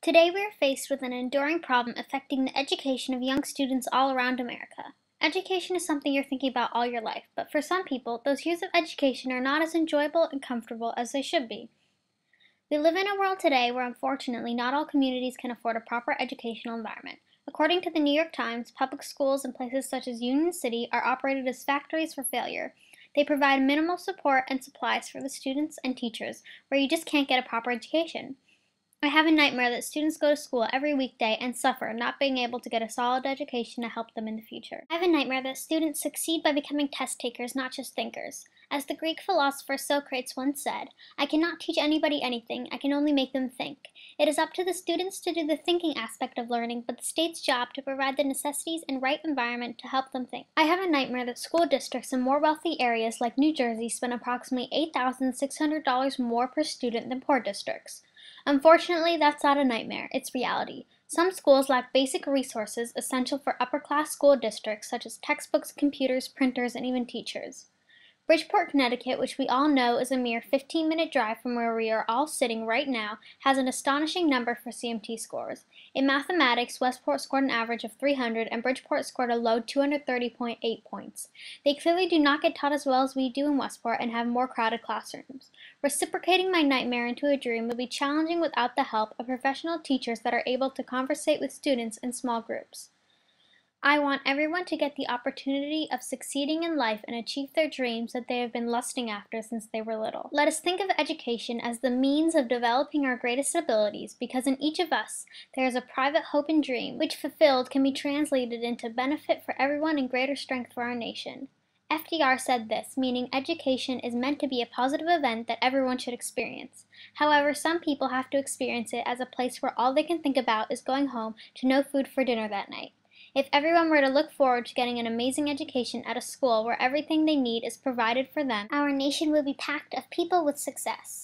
Today we are faced with an enduring problem affecting the education of young students all around America. Education is something you're thinking about all your life, but for some people, those years of education are not as enjoyable and comfortable as they should be. We live in a world today where unfortunately not all communities can afford a proper educational environment. According to the New York Times, public schools in places such as Union City are operated as factories for failure. They provide minimal support and supplies for the students and teachers, where you just can't get a proper education. I have a nightmare that students go to school every weekday and suffer not being able to get a solid education to help them in the future. I have a nightmare that students succeed by becoming test takers, not just thinkers. As the Greek philosopher Socrates once said, I cannot teach anybody anything, I can only make them think. It is up to the students to do the thinking aspect of learning, but the state's job to provide the necessities and right environment to help them think. I have a nightmare that school districts in more wealthy areas like New Jersey spend approximately $8,600 more per student than poor districts. Unfortunately, that's not a nightmare, it's reality. Some schools lack basic resources essential for upper-class school districts such as textbooks, computers, printers, and even teachers. Bridgeport, Connecticut, which we all know is a mere 15-minute drive from where we are all sitting right now, has an astonishing number for CMT scores. In mathematics, Westport scored an average of 300 and Bridgeport scored a low 230.8 points. They clearly do not get taught as well as we do in Westport and have more crowded classrooms. Reciprocating my nightmare into a dream would be challenging without the help of professional teachers that are able to conversate with students in small groups. I want everyone to get the opportunity of succeeding in life and achieve their dreams that they have been lusting after since they were little. Let us think of education as the means of developing our greatest abilities, because in each of us there is a private hope and dream, which fulfilled can be translated into benefit for everyone and greater strength for our nation. FDR said this, meaning education is meant to be a positive event that everyone should experience. However, some people have to experience it as a place where all they can think about is going home to no food for dinner that night. If everyone were to look forward to getting an amazing education at a school where everything they need is provided for them, our nation would be packed of people with success.